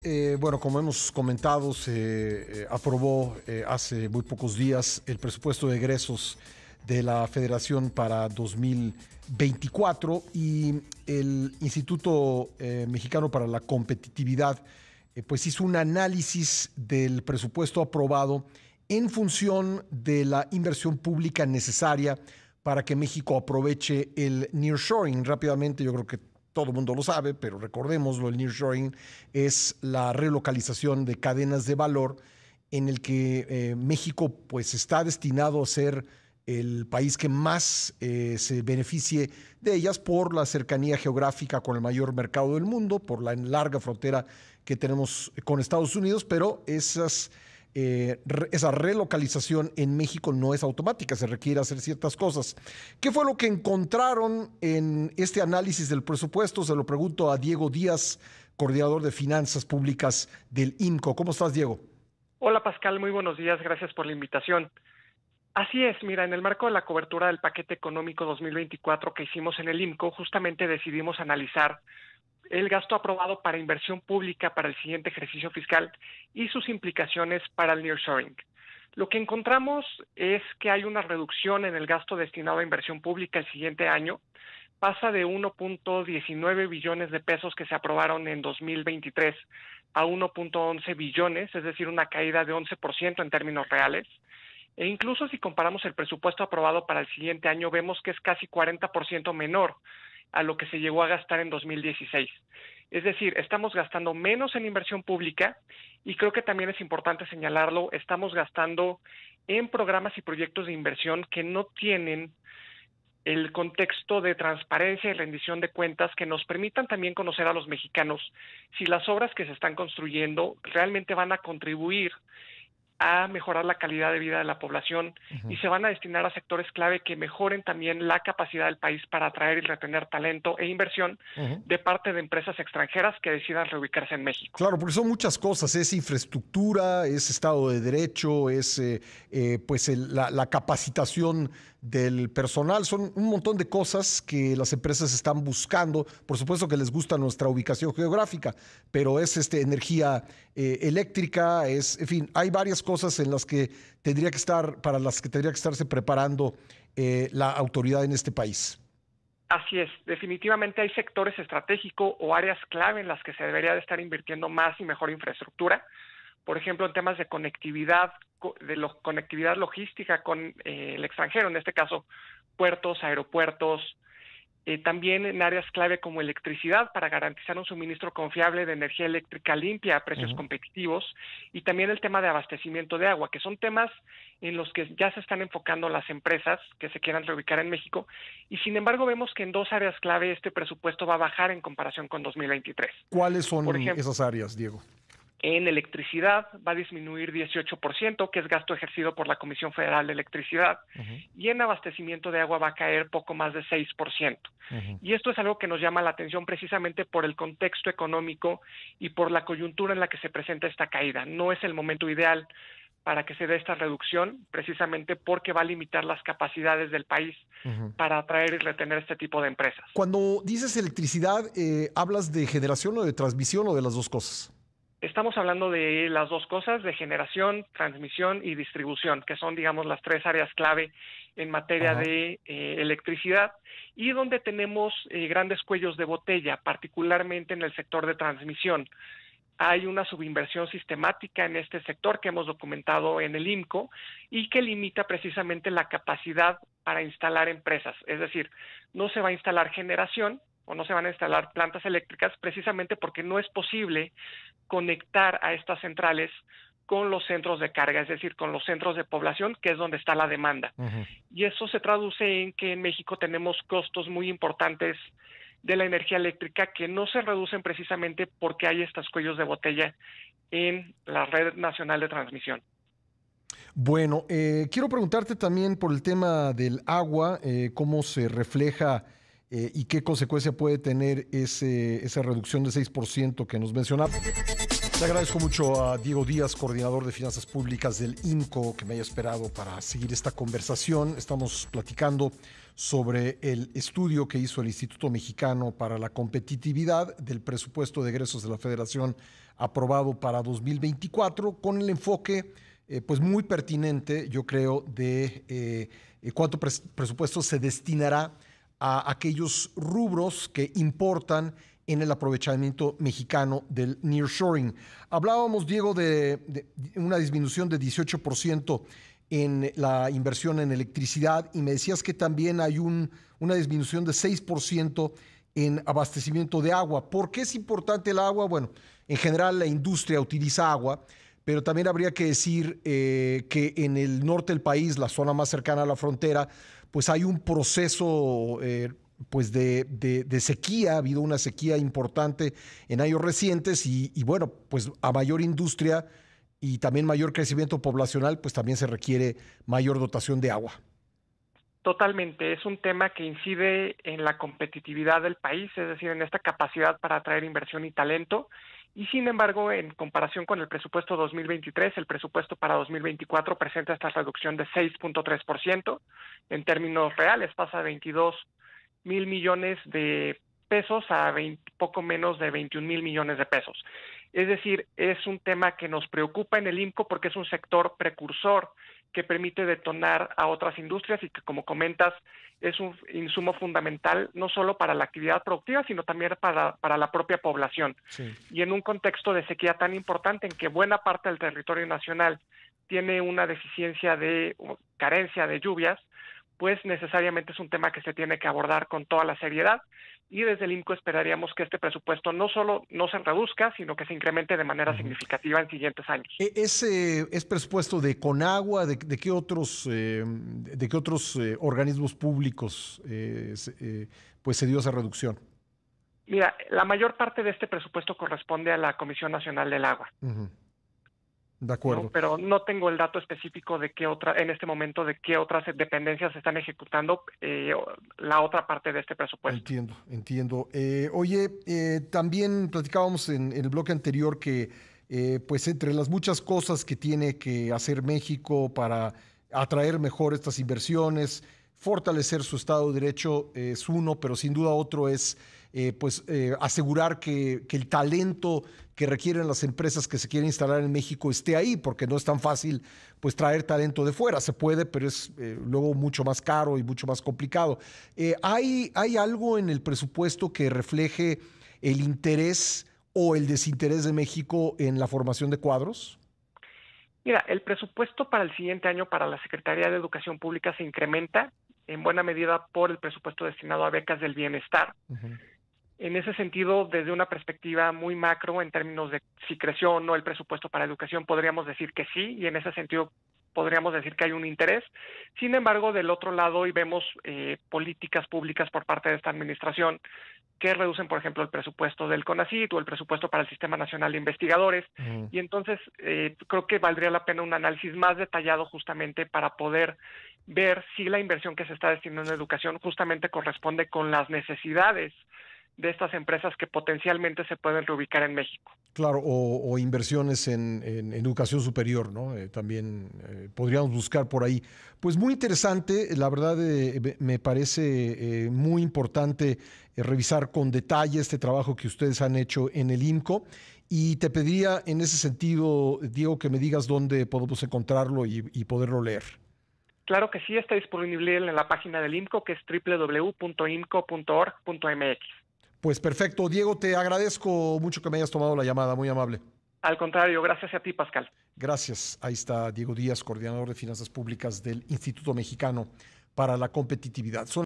Bueno, como hemos comentado, se aprobó hace muy pocos días el presupuesto de egresos de la Federación para 2024 y el Instituto Mexicano para la Competitividad pues hizo un análisis del presupuesto aprobado en función de la inversión pública necesaria para que México aproveche el nearshoring rápidamente. Yo creo que todo el mundo lo sabe, pero recordémoslo, el nearshoring es la relocalización de cadenas de valor en el que México pues está destinado a ser el país que más se beneficie de ellas por la cercanía geográfica con el mayor mercado del mundo, por la larga frontera que tenemos con Estados Unidos, pero esa relocalización en México no es automática, se requiere hacer ciertas cosas. ¿Qué fue lo que encontraron en este análisis del presupuesto? Se lo pregunto a Diego Díaz, coordinador de finanzas públicas del IMCO. ¿Cómo estás, Diego? Hola Pascal, muy buenos días, gracias por la invitación. Así es, mira, en el marco de la cobertura del paquete económico 2024 que hicimos en el IMCO, justamente decidimos analizar el gasto aprobado para inversión pública para el siguiente ejercicio fiscal y sus implicaciones para el nearshoring. Lo que encontramos es que hay una reducción en el gasto destinado a inversión pública el siguiente año. Pasa de 1.19 billones de pesos que se aprobaron en 2023 a 1.11 billones, es decir, una caída de 11% en términos reales. E incluso si comparamos el presupuesto aprobado para el siguiente año, vemos que es casi 40% menor a lo que se llegó a gastar en 2016. Es decir, estamos gastando menos en inversión pública y creo que también es importante señalarlo, estamos gastando en programas y proyectos de inversión que no tienen el contexto de transparencia y rendición de cuentas que nos permitan también conocer a los mexicanos si las obras que se están construyendo realmente van a contribuir a mejorar la calidad de vida de la población y se van a destinar a sectores clave que mejoren también la capacidad del país para atraer y retener talento e inversión de parte de empresas extranjeras que decidan reubicarse en México. Claro, porque son muchas cosas, es infraestructura, es Estado de Derecho, es la capacitación del personal, son un montón de cosas que las empresas están buscando. Por supuesto que les gusta nuestra ubicación geográfica, pero es energía eléctrica, en fin, hay varias cosas en las que para las que tendría que estarse preparando la autoridad en este país. Así es, definitivamente hay sectores estratégicos o áreas clave en las que se debería de estar invirtiendo más y mejor infraestructura. Por ejemplo, en temas de conectividad, conectividad logística con el extranjero, en este caso puertos, aeropuertos, también en áreas clave como electricidad para garantizar un suministro confiable de energía eléctrica limpia a precios competitivos y también el tema de abastecimiento de agua, que son temas en los que ya se están enfocando las empresas que se quieran reubicar en México y sin embargo vemos que en dos áreas clave este presupuesto va a bajar en comparación con 2023. ¿Cuáles son Por ejemplo, esas áreas, Diego? en electricidad va a disminuir 18%, que es gasto ejercido por la Comisión Federal de Electricidad, y en abastecimiento de agua va a caer poco más de 6%. Y esto es algo que nos llama la atención precisamente por el contexto económico y por la coyuntura en la que se presenta esta caída. No es el momento ideal para que se dé esta reducción, precisamente porque va a limitar las capacidades del país para atraer y retener este tipo de empresas. Cuando dices electricidad, ¿hablas de generación o de transmisión o de las dos cosas? Estamos hablando de las dos cosas, de generación, transmisión y distribución, que son, digamos, las tres áreas clave en materia de electricidad y donde tenemos grandes cuellos de botella, particularmente en el sector de transmisión. Hay una subinversión sistemática en este sector que hemos documentado en el IMCO y que limita precisamente la capacidad para instalar empresas. Es decir, no se va a instalar generación o no se van a instalar plantas eléctricas precisamente porque no es posible conectar a estas centrales con los centros de carga, es decir, con los centros de población, que es donde está la demanda. Y eso se traduce en que en México tenemos costos muy importantes de la energía eléctrica que no se reducen precisamente porque hay estos cuellos de botella en la red nacional de transmisión. Bueno, quiero preguntarte también por el tema del agua, cómo se refleja y qué consecuencia puede tener esa reducción de 6% que nos mencionaba. Le agradezco mucho a Diego Díaz, coordinador de finanzas públicas del INCO, que me haya esperado para seguir esta conversación. Estamos platicando sobre el estudio que hizo el Instituto Mexicano para la Competitividad del presupuesto de egresos de la Federación aprobado para 2024, con el enfoque pues muy pertinente, yo creo, de cuánto presupuesto se destinará a aquellos rubros que importan en el aprovechamiento mexicano del nearshoring. Hablábamos, Diego, de una disminución de 18% en la inversión en electricidad y me decías que también hay una disminución de 6% en abastecimiento de agua. ¿Por qué es importante el agua? Bueno, en general la industria utiliza agua, pero también habría que decir que en el norte del país, la zona más cercana a la frontera, pues hay un proceso pues de sequía, ha habido una sequía importante en años recientes y bueno, pues a mayor industria y también mayor crecimiento poblacional, pues también se requiere mayor dotación de agua. Totalmente, es un tema que incide en la competitividad del país, es decir, en esta capacidad para atraer inversión y talento. Y sin embargo, en comparación con el presupuesto 2023, el presupuesto para 2024 presenta esta reducción de 6.3%. En términos reales, pasa de 22,000 millones de pesos a poco menos de 21,000 millones de pesos. Es decir, es un tema que nos preocupa en el INCO porque es un sector precursor que permite detonar a otras industrias y que, como comentas, es un insumo fundamental no solo para la actividad productiva, sino también para la propia población. Sí. Y en un contexto de sequía tan importante en que buena parte del territorio nacional tiene una deficiencia de carencia de lluvias, pues necesariamente es un tema que se tiene que abordar con toda la seriedad y desde el INCO esperaríamos que este presupuesto no solo no se reduzca, sino que se incremente de manera significativa en siguientes años. ¿Es presupuesto de Conagua? ¿De qué otros, organismos públicos pues se dio esa reducción? Mira, la mayor parte de este presupuesto corresponde a la Comisión Nacional del Agua. De acuerdo. ¿No? Pero no tengo el dato específico de qué en este momento de qué otras dependencias están ejecutando la otra parte de este presupuesto. Entiendo. Oye, también platicábamos en el bloque anterior que pues entre las muchas cosas que tiene que hacer México para atraer mejor estas inversiones, fortalecer su Estado de Derecho es uno, pero sin duda otro es asegurar que el talento que requieren las empresas que se quieren instalar en México esté ahí, porque no es tan fácil pues traer talento de fuera. Se puede, pero es luego mucho más caro y mucho más complicado. ¿Hay algo en el presupuesto que refleje el interés o el desinterés de México en la formación de cuadros? Mira, el presupuesto para el siguiente año para la Secretaría de Educación Pública se incrementa en buena medida por el presupuesto destinado a becas del bienestar. En ese sentido, desde una perspectiva muy macro, en términos de si creció o no el presupuesto para educación, podríamos decir que sí, y en ese sentido podríamos decir que hay un interés. Sin embargo, del otro lado, hoy vemos políticas públicas por parte de esta administración que reducen, por ejemplo, el presupuesto del CONACYT o el presupuesto para el Sistema Nacional de Investigadores. Y entonces creo que valdría la pena un análisis más detallado justamente para poder ver si la inversión que se está destinando a educación justamente corresponde con las necesidades de estas empresas que potencialmente se pueden reubicar en México. Claro, o inversiones en educación superior, ¿no? También podríamos buscar por ahí. Pues muy interesante, la verdad me parece muy importante revisar con detalle este trabajo que ustedes han hecho en el INCO y te pediría en ese sentido, Diego, que me digas dónde podemos encontrarlo y poderlo leer. Claro que sí, está disponible en la página del INCO, que es www.imco.org.mx. Pues perfecto. Diego, te agradezco mucho que me hayas tomado la llamada, muy amable. Al contrario, gracias a ti, Pascal. Gracias. Ahí está Diego Díaz, coordinador de finanzas públicas del Instituto Mexicano para la Competitividad.